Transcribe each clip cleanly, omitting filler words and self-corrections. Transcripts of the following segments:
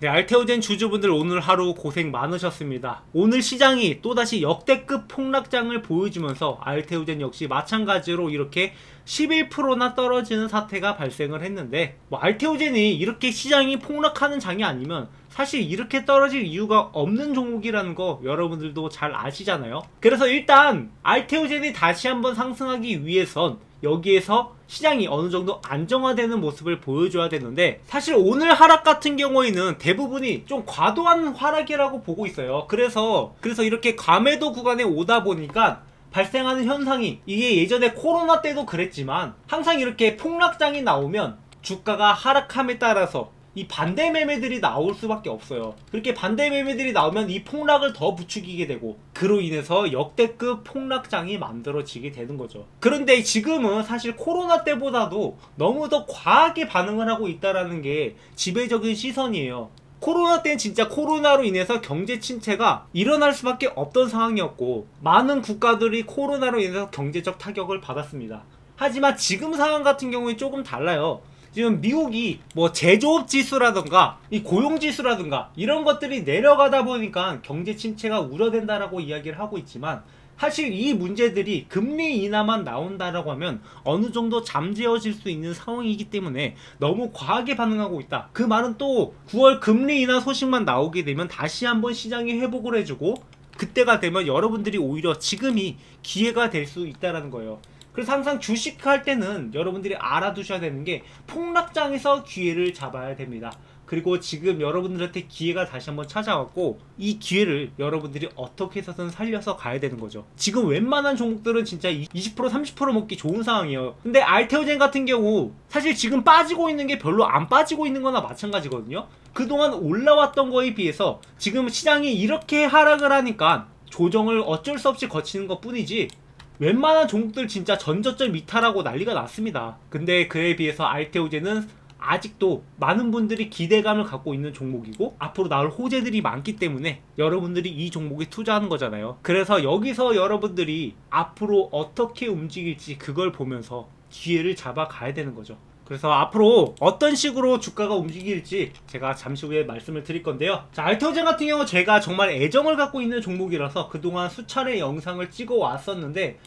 네, 알테오젠 주주분들 오늘 하루 고생 많으셨습니다. 오늘 시장이 또다시 역대급 폭락장을 보여주면서 알테오젠 역시 마찬가지로 이렇게 11%나 떨어지는 사태가 발생을 했는데, 알테오젠이 이렇게 시장이 폭락하는 장이 아니면 사실 이렇게 떨어질 이유가 없는 종목이라는 거 여러분들도 잘 아시잖아요. 그래서 일단 알테오젠이 다시 한번 상승하기 위해선 여기에서 시장이 어느정도 안정화되는 모습을 보여줘야 되는데, 사실 오늘 하락 같은 경우에는 대부분이 좀 과도한 하락이라고 보고 있어요. 그래서 이렇게 과매도 구간에 오다 보니까 발생하는 현상이, 이게 예전에 코로나 때도 그랬지만 항상 이렇게 폭락장이 나오면 주가가 하락함에 따라서 이 반대 매매들이 나올 수밖에 없어요. 그렇게 반대 매매들이 나오면 이 폭락을 더 부추기게 되고, 그로 인해서 역대급 폭락장이 만들어지게 되는 거죠. 그런데 지금은 사실 코로나 때보다도 너무 더 과하게 반응을 하고 있다는 게 지배적인 시선이에요. 코로나 때는 진짜 코로나로 인해서 경제 침체가 일어날 수밖에 없던 상황이었고, 많은 국가들이 코로나로 인해서 경제적 타격을 받았습니다. 하지만 지금 상황 같은 경우에 조금 달라요. 지금 미국이 뭐 제조업 지수라든가 이 고용 지수라든가 이런 것들이 내려가다 보니까 경제 침체가 우려된다라고 이야기를 하고 있지만, 사실 이 문제들이 금리 인하만 나온다라고 하면 어느 정도 잠재워질 수 있는 상황이기 때문에 너무 과하게 반응하고 있다. 그 말은 또 9월 금리 인하 소식만 나오게 되면 다시 한번 시장이 회복을 해주고, 그때가 되면 여러분들이 오히려 지금이 기회가 될 수 있다는 거예요. 그래서 항상 주식할 때는 여러분들이 알아두셔야 되는 게 폭락장에서 기회를 잡아야 됩니다. 그리고 지금 여러분들한테 기회가 다시 한번 찾아왔고, 이 기회를 여러분들이 어떻게 해서든 살려서 가야 되는 거죠. 지금 웬만한 종목들은 진짜 20% 30% 먹기 좋은 상황이에요. 근데 알테오젠 같은 경우 사실 지금 빠지고 있는 게 별로 안 빠지고 있는 거나 마찬가지거든요. 그동안 올라왔던 거에 비해서 지금 시장이 이렇게 하락을 하니까 조정을 어쩔 수 없이 거치는 것 뿐이지, 웬만한 종목들 진짜 전저점 이탈하고 난리가 났습니다. 근데 그에 비해서 알테오젠은 아직도 많은 분들이 기대감을 갖고 있는 종목이고, 앞으로 나올 호재들이 많기 때문에 여러분들이 이 종목에 투자하는 거잖아요. 그래서 여기서 여러분들이 앞으로 어떻게 움직일지 그걸 보면서 기회를 잡아가야 되는 거죠. 그래서 앞으로 어떤 식으로 주가가 움직일지 제가 잠시 후에 말씀을 드릴 건데요. 자, 알테오젠 같은 경우 제가 정말 애정을 갖고 있는 종목이라서 그동안 수차례 영상을 찍어 왔었는데,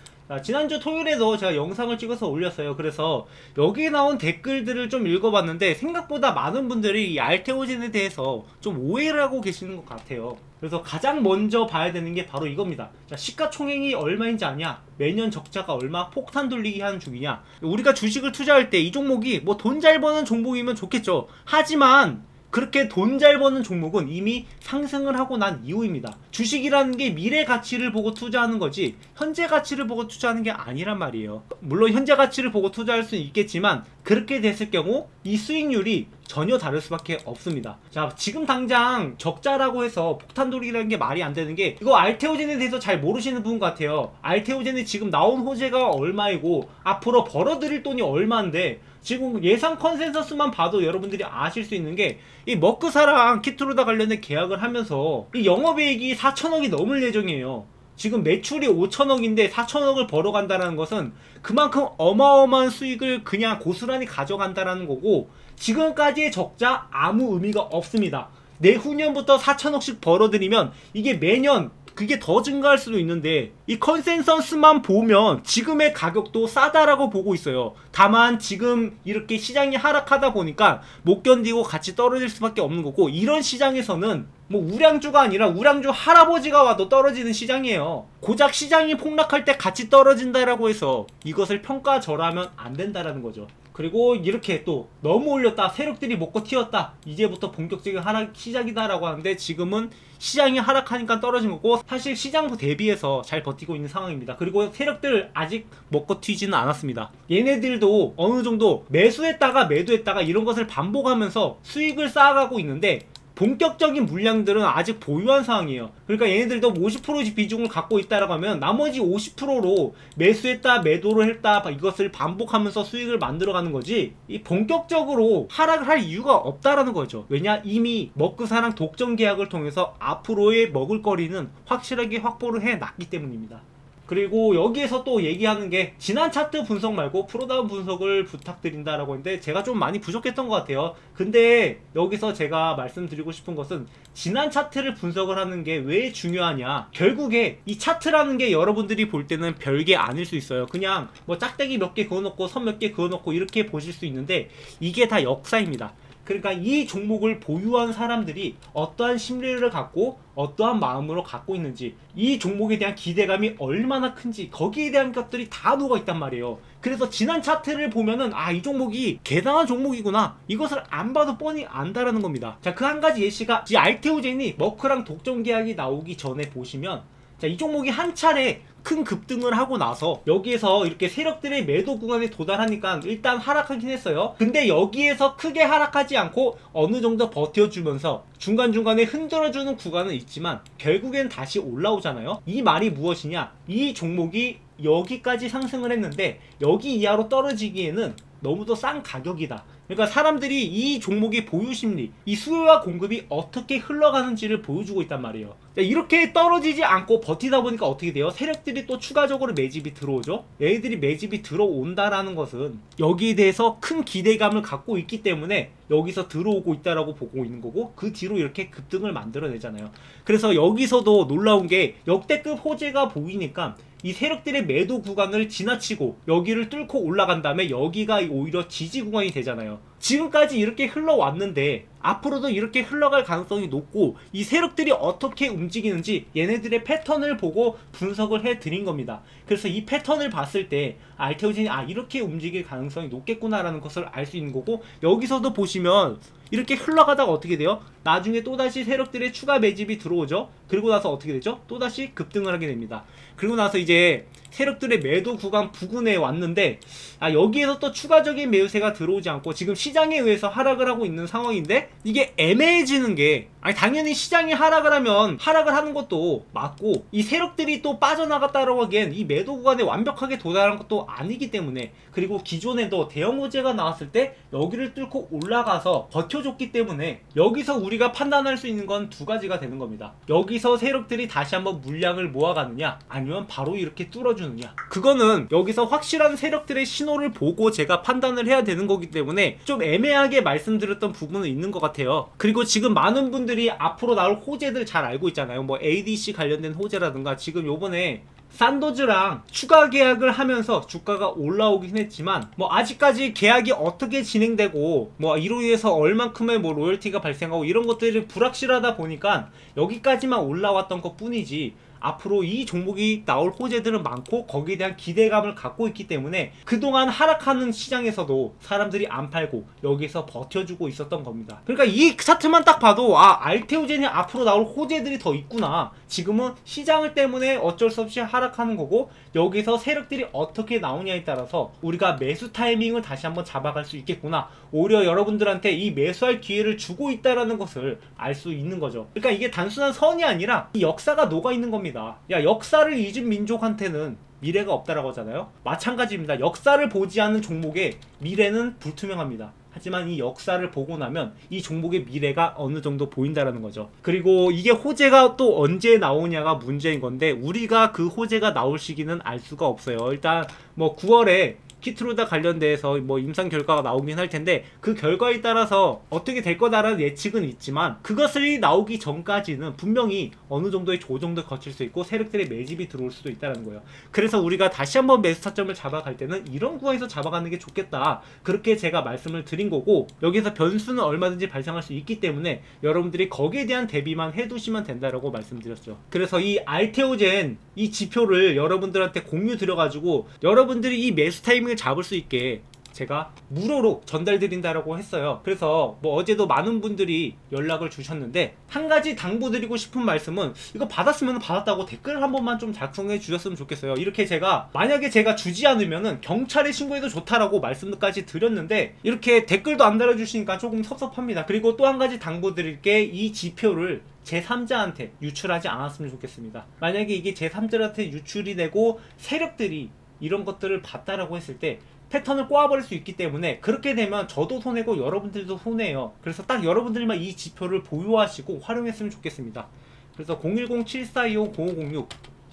지난주 토요일에도 제가 영상을 찍어서 올렸어요. 그래서 여기에 나온 댓글들을 좀 읽어봤는데 생각보다 많은 분들이 이 알테오젠에 대해서 좀 오해를 하고 계시는 것 같아요. 그래서 가장 먼저 봐야 되는 게 바로 이겁니다. 자, 시가총액이 얼마인지 아냐? 매년 적자가 얼마? 폭탄 돌리기 하는 중이냐? 우리가 주식을 투자할 때 이 종목이 뭐 돈 잘 버는 종목이면 좋겠죠. 하지만 그렇게 돈 잘 버는 종목은 이미 상승을 하고 난 이후입니다. 주식이라는 게 미래 가치를 보고 투자하는 거지 현재 가치를 보고 투자하는 게 아니란 말이에요. 물론 현재 가치를 보고 투자할 수는 있겠지만 그렇게 됐을 경우 이 수익률이 전혀 다를 수밖에 없습니다. 자, 지금 당장 적자라고 해서 폭탄돌이라는 게 말이 안 되는 게, 이거 알테오젠에 대해서 잘 모르시는 분 같아요. 알테오젠이 지금 나온 호재가 얼마이고 앞으로 벌어들일 돈이 얼마인데, 지금 예상 컨센서스만 봐도 여러분들이 아실 수 있는 게, 이 머크사랑 키트루다 관련된 계약을 하면서 이 영업이익이 4천억이 넘을 예정이에요. 지금 매출이 5천억인데 4천억을 벌어간다는 것은 그만큼 어마어마한 수익을 그냥 고스란히 가져간다는 거고, 지금까지의 적자 아무 의미가 없습니다. 내후년부터 4천억씩 벌어들이면 이게 매년 그게 더 증가할 수도 있는데, 이 컨센서스만 보면 지금의 가격도 싸다라고 보고 있어요. 다만 지금 이렇게 시장이 하락하다 보니까 못 견디고 같이 떨어질 수밖에 없는 거고, 이런 시장에서는 뭐 우량주가 아니라 우량주 할아버지가 와도 떨어지는 시장이에요. 고작 시장이 폭락할 때 같이 떨어진다라고 해서 이것을 평가절하면 안 된다라는 거죠. 그리고 이렇게 또 너무 올렸다, 세력들이 먹고 튀었다, 이제부터 본격적인 하락 시작이다 라고 하는데, 지금은 시장이 하락하니까 떨어진 거고, 사실 시장 대비해서 잘 버티고 있는 상황입니다. 그리고 세력들 아직 먹고 튀지는 않았습니다. 얘네들도 어느 정도 매수했다가 매도했다가 이런 것을 반복하면서 수익을 쌓아가고 있는데, 본격적인 물량들은 아직 보유한 상황이에요. 그러니까 얘네들도 50% 비중을 갖고 있다라고 하면 나머지 50%로 매수했다 매도를 했다 이것을 반복하면서 수익을 만들어가는 거지, 이 본격적으로 하락을 할 이유가 없다라는 거죠. 왜냐, 이미 머크사랑 독점 계약을 통해서 앞으로의 먹을거리는 확실하게 확보를 해놨기 때문입니다. 그리고 여기에서 또 얘기하는 게 지난 차트 분석 말고 프로다운 분석을 부탁드린다라고 했는데 제가 좀 많이 부족했던 것 같아요. 근데 여기서 제가 말씀드리고 싶은 것은 지난 차트를 분석을 하는 게 왜 중요하냐, 결국에 이 차트라는 게 여러분들이 볼 때는 별게 아닐 수 있어요. 그냥 뭐 짝대기 몇 개 그어놓고 선 몇 개 그어놓고 이렇게 보실 수 있는데 이게 다 역사입니다. 그러니까 이 종목을 보유한 사람들이 어떠한 심리를 갖고 어떠한 마음으로 갖고 있는지, 이 종목에 대한 기대감이 얼마나 큰지, 거기에 대한 것들이 다 녹아있단 말이에요. 그래서 지난 차트를 보면은 아, 이 종목이 대단한 종목이구나, 이것을 안 봐도 뻔히 안다라는 겁니다. 자, 그 한 가지 예시가 이 알테오젠이 머크랑 독점 계약이 나오기 전에 보시면, 자, 이 종목이 한 차례 큰 급등을 하고 나서 여기에서 이렇게 세력들의 매도 구간에 도달하니까 일단 하락하긴 했어요. 근데 여기에서 크게 하락하지 않고 어느 정도 버텨주면서 중간중간에 흔들어주는 구간은 있지만 결국엔 다시 올라오잖아요. 이 말이 무엇이냐, 이 종목이 여기까지 상승을 했는데 여기 이하로 떨어지기에는 너무도 싼 가격이다. 그러니까 사람들이 이 종목의 보유 심리, 이 수요와 공급이 어떻게 흘러가는지를 보여주고 있단 말이에요. 이렇게 떨어지지 않고 버티다 보니까 어떻게 돼요? 세력들이 또 추가적으로 매집이 들어오죠. 얘네들이 매집이 들어온다라는 것은 여기에 대해서 큰 기대감을 갖고 있기 때문에 여기서 들어오고 있다라고 보고 있는 거고, 그 뒤로 이렇게 급등을 만들어내잖아요. 그래서 여기서도 놀라운 게 역대급 호재가 보이니까 이 세력들의 매도 구간을 지나치고 여기를 뚫고 올라간 다음에 여기가 오히려 지지 구간이 되잖아요. 지금까지 이렇게 흘러왔는데 앞으로도 이렇게 흘러갈 가능성이 높고, 이 세력들이 어떻게 움직이는지 얘네들의 패턴을 보고 분석을 해드린 겁니다. 그래서 이 패턴을 봤을 때 알테오젠이 아, 이렇게 움직일 가능성이 높겠구나 라는 것을 알 수 있는 거고, 여기서도 보시면 이렇게 흘러가다가 어떻게 돼요? 나중에 또다시 세력들의 추가 매집이 들어오죠. 그리고 나서 어떻게 되죠? 또다시 급등을 하게 됩니다. 그리고 나서 이제 세력들의 매도 구간 부근에 왔는데 아, 여기에서 또 추가적인 매수세가 들어오지 않고 지금 시장에 의해서 하락을 하고 있는 상황인데, 이게 애매해지는 게, 아니 당연히 시장이 하락을 하면 하락을 하는 것도 맞고, 이 세력들이 또 빠져나갔다라고 하기엔 이 매도 구간에 완벽하게 도달한 것도 아니기 때문에, 그리고 기존에도 대형 호재가 나왔을 때 여기를 뚫고 올라가서 버텨줬기 때문에 여기서 우리가 판단할 수 있는 건 두 가지가 되는 겁니다. 여기서 세력들이 다시 한번 물량을 모아가느냐, 아니면 바로 이렇게 뚫어주느냐. 그거는 여기서 확실한 세력들의 신호를 보고 제가 판단을 해야 되는 거기 때문에 좀 애매하게 말씀드렸던 부분은 있는 것 같아요. 그리고 지금 많은 분들이 앞으로 나올 호재들 잘 알고 있잖아요. 뭐 ADC 관련된 호재라든가, 지금 요번에 산도즈랑 추가 계약을 하면서 주가가 올라오긴 했지만 뭐 아직까지 계약이 어떻게 진행되고 뭐 이로 인해서 얼만큼의 뭐 로열티가 발생하고 이런 것들이 불확실하다 보니까 여기까지만 올라왔던 것 뿐이지, 앞으로 이 종목이 나올 호재들은 많고 거기에 대한 기대감을 갖고 있기 때문에 그동안 하락하는 시장에서도 사람들이 안 팔고 여기서 버텨주고 있었던 겁니다. 그러니까 이 차트만 딱 봐도 아, 알테오젠이 앞으로 나올 호재들이 더 있구나. 지금은 시장을 때문에 어쩔 수 없이 하락하는 거고, 여기서 세력들이 어떻게 나오냐에 따라서 우리가 매수 타이밍을 다시 한번 잡아갈 수 있겠구나. 오히려 여러분들한테 이 매수할 기회를 주고 있다는 것을 알 수 있는 거죠. 그러니까 이게 단순한 선이 아니라 이 역사가 녹아있는 겁니다. 야, 역사를 잊은 민족한테는 미래가 없다라고 하잖아요. 마찬가지입니다. 역사를 보지 않는 종목의 미래는 불투명합니다. 하지만 이 역사를 보고 나면 이 종목의 미래가 어느 정도 보인다라는 거죠. 그리고 이게 호재가 또 언제 나오냐가 문제인 건데, 우리가 그 호재가 나올 시기는 알 수가 없어요. 일단 뭐 9월에 키트루다 관련돼서 뭐 임상 결과가 나오긴 할 텐데 그 결과에 따라서 어떻게 될 거다라는 예측은 있지만, 그것이 나오기 전까지는 분명히 어느 정도의 조정도 거칠 수 있고 세력들의 매집이 들어올 수도 있다는 거예요. 그래서 우리가 다시 한번 매수 타점을 잡아갈 때는 이런 구간에서 잡아가는 게 좋겠다, 그렇게 제가 말씀을 드린 거고, 여기서 변수는 얼마든지 발생할 수 있기 때문에 여러분들이 거기에 대한 대비만 해두시면 된다라고 말씀드렸죠. 그래서 이 알테오젠 이 지표를 여러분들한테 공유 드려가지고 여러분들이 이 매수 타이밍을 잡을 수 있게 제가 무료로 전달드린다라고 했어요. 그래서 뭐 어제도 많은 분들이 연락을 주셨는데, 한 가지 당부드리고 싶은 말씀은, 이거 받았으면 받았다고 댓글 한 번만 좀 작성해 주셨으면 좋겠어요. 이렇게 제가 만약에 제가 주지 않으면은 경찰에 신고해도 좋다라고 말씀까지 드렸는데 이렇게 댓글도 안 달아주시니까 조금 섭섭합니다. 그리고 또 한 가지 당부드릴 게, 이 지표를 제3자한테 유출하지 않았으면 좋겠습니다. 만약에 이게 제3자한테 유출이 되고 세력들이 이런 것들을 봤다라고 했을 때 패턴을 꼬아버릴 수 있기 때문에, 그렇게 되면 저도 손해고 여러분들도 손해예요. 그래서 딱 여러분들만 이 지표를 보유하시고 활용했으면 좋겠습니다. 그래서 010-7425-0506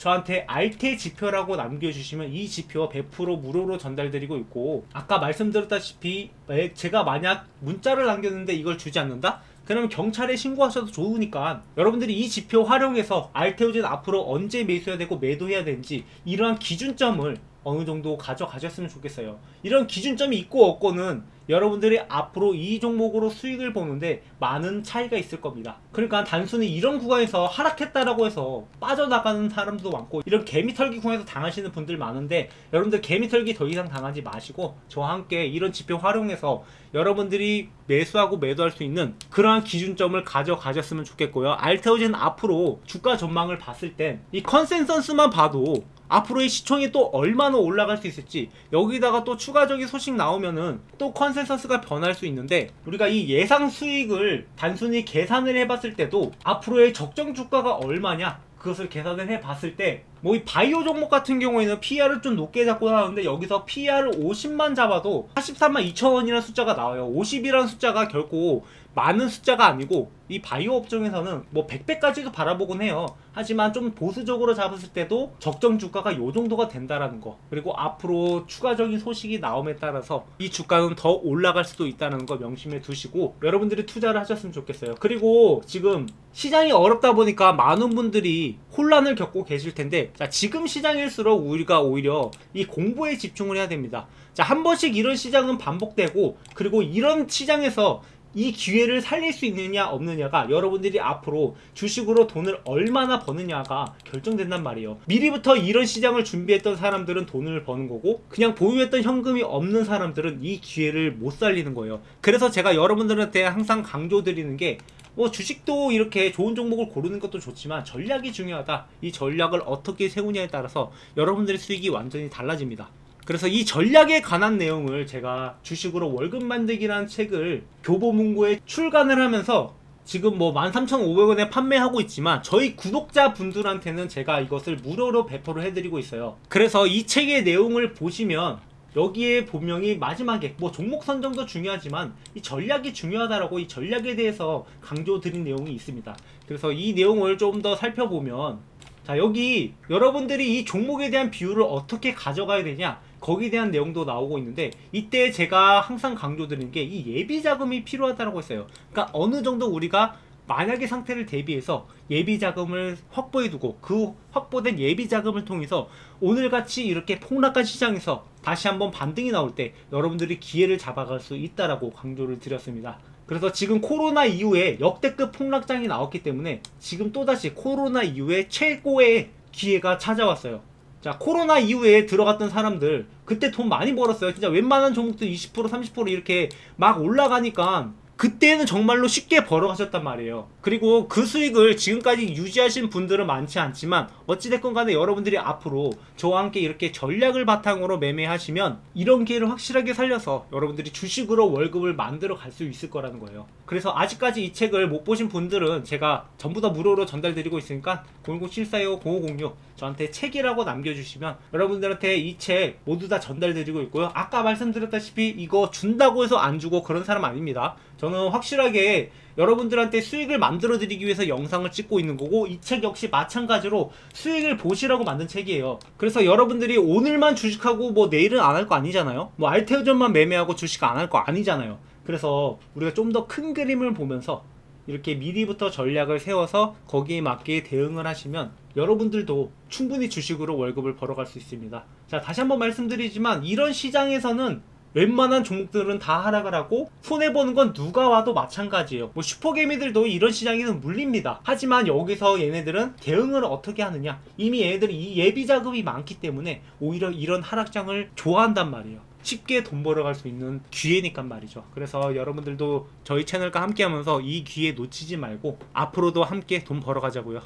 저한테 알테 지표라고 남겨주시면 이 지표 100% 무료로 전달드리고 있고, 아까 말씀드렸다시피 제가 만약 문자를 남겼는데 이걸 주지 않는다? 그러면 경찰에 신고하셔도 좋으니까 여러분들이 이 지표 활용해서 알테오젠 앞으로 언제 매수해야 되고 매도해야 되는지 이러한 기준점을 어느 정도 가져가셨으면 좋겠어요. 이런 기준점이 있고 없고는 여러분들이 앞으로 이 종목으로 수익을 보는데 많은 차이가 있을 겁니다. 그러니까 단순히 이런 구간에서 하락했다라고 해서 빠져나가는 사람도 많고, 이런 개미털기 구간에서 당하시는 분들 많은데, 여러분들 개미털기 더 이상 당하지 마시고 저와 함께 이런 지표 활용해서 여러분들이 매수하고 매도할 수 있는 그러한 기준점을 가져가셨으면 좋겠고요. 알테오젠 앞으로 주가 전망을 봤을 땐 이 컨센서스만 봐도 앞으로의 시총이 또 얼마나 올라갈 수 있을지, 여기다가 또 추가적인 소식 나오면은 또 컨센서스가 변할 수 있는데, 우리가 이 예상 수익을 단순히 계산을 해봤을 때도 앞으로의 적정 주가가 얼마냐, 그것을 계산을 해봤을 때 뭐 이 바이오 종목 같은 경우에는 PER을 좀 높게 잡고 나오는데, 여기서 PER을 50만 잡아도 83만 2천원이라는 숫자가 나와요. 50이라는 숫자가 결코 많은 숫자가 아니고, 이 바이오 업종에서는 뭐 100배까지도 바라보곤 해요. 하지만 좀 보수적으로 잡았을 때도 적정 주가가 요 정도가 된다라는 거, 그리고 앞으로 추가적인 소식이 나옴에 따라서 이 주가는 더 올라갈 수도 있다는 거 명심해 두시고 여러분들이 투자를 하셨으면 좋겠어요. 그리고 지금 시장이 어렵다 보니까 많은 분들이 혼란을 겪고 계실 텐데, 자, 지금 시장일수록 우리가 오히려 이 공부에 집중을 해야 됩니다. 자, 한 번씩 이런 시장은 반복되고, 그리고 이런 시장에서 이 기회를 살릴 수 있느냐 없느냐가 여러분들이 앞으로 주식으로 돈을 얼마나 버느냐가 결정된단 말이에요. 미리부터 이런 시장을 준비했던 사람들은 돈을 버는 거고, 그냥 보유했던 현금이 없는 사람들은 이 기회를 못 살리는 거예요. 그래서 제가 여러분들한테 항상 강조드리는 게, 뭐 주식도 이렇게 좋은 종목을 고르는 것도 좋지만 전략이 중요하다. 이 전략을 어떻게 세우냐에 따라서 여러분들의 수익이 완전히 달라집니다. 그래서 이 전략에 관한 내용을 제가 주식으로 월급 만들기라는 책을 교보문고에 출간을 하면서 지금 뭐 13,500원에 판매하고 있지만, 저희 구독자분들한테는 제가 이것을 무료로 배포를 해드리고 있어요. 그래서 이 책의 내용을 보시면 여기에 분명히 마지막에 뭐 종목 선정도 중요하지만 이 전략이 중요하다라고, 이 전략에 대해서 강조드린 내용이 있습니다. 그래서 이 내용을 좀 더 살펴보면, 자, 여기 여러분들이 이 종목에 대한 비율을 어떻게 가져가야 되냐, 거기에 대한 내용도 나오고 있는데, 이때 제가 항상 강조드리는 게 이 예비 자금이 필요하다고 했어요. 그러니까 어느 정도 우리가 만약의 상태를 대비해서 예비 자금을 확보해 두고, 그 확보된 예비 자금을 통해서 오늘같이 이렇게 폭락한 시장에서 다시 한번 반등이 나올 때 여러분들이 기회를 잡아갈 수 있다라고 강조를 드렸습니다. 그래서 지금 코로나 이후에 역대급 폭락장이 나왔기 때문에 지금 또다시 코로나 이후에 최고의 기회가 찾아왔어요. 자, 코로나 이후에 들어갔던 사람들 그때 돈 많이 벌었어요. 진짜 웬만한 종목들 20% 30% 이렇게 막 올라가니까 그때는 정말로 쉽게 벌어가셨단 말이에요. 그리고 그 수익을 지금까지 유지하신 분들은 많지 않지만, 어찌됐건 간에 여러분들이 앞으로 저와 함께 이렇게 전략을 바탕으로 매매하시면 이런 기회를 확실하게 살려서 여러분들이 주식으로 월급을 만들어 갈 수 있을 거라는 거예요. 그래서 아직까지 이 책을 못 보신 분들은 제가 전부 다 무료로 전달드리고 있으니까 010-7425-0506 저한테 책이라고 남겨주시면 여러분들한테 이 책 모두 다 전달드리고 있고요. 아까 말씀드렸다시피 이거 준다고 해서 안 주고 그런 사람 아닙니다. 저는 확실하게 여러분들한테 수익을 만들어 드리기 위해서 영상을 찍고 있는 거고, 이 책 역시 마찬가지로 수익을 보시라고 만든 책이에요. 그래서 여러분들이 오늘만 주식하고 뭐 내일은 안 할 거 아니잖아요. 뭐 알테오전만 매매하고 주식 안 할 거 아니잖아요. 그래서 우리가 좀 더 큰 그림을 보면서 이렇게 미리부터 전략을 세워서 거기에 맞게 대응을 하시면 여러분들도 충분히 주식으로 월급을 벌어갈 수 있습니다. 자, 다시 한번 말씀드리지만 이런 시장에서는 웬만한 종목들은 다 하락을 하고 손해보는 건 누가 와도 마찬가지예요. 뭐 슈퍼개미들도 이런 시장에는 물립니다. 하지만 여기서 얘네들은 대응을 어떻게 하느냐, 이미 얘네들이 이 예비 자금이 많기 때문에 오히려 이런 하락장을 좋아한단 말이에요. 쉽게 돈 벌어갈 수 있는 기회니까 말이죠. 그래서 여러분들도 저희 채널과 함께 하면서 이 기회 놓치지 말고 앞으로도 함께 돈 벌어가자고요.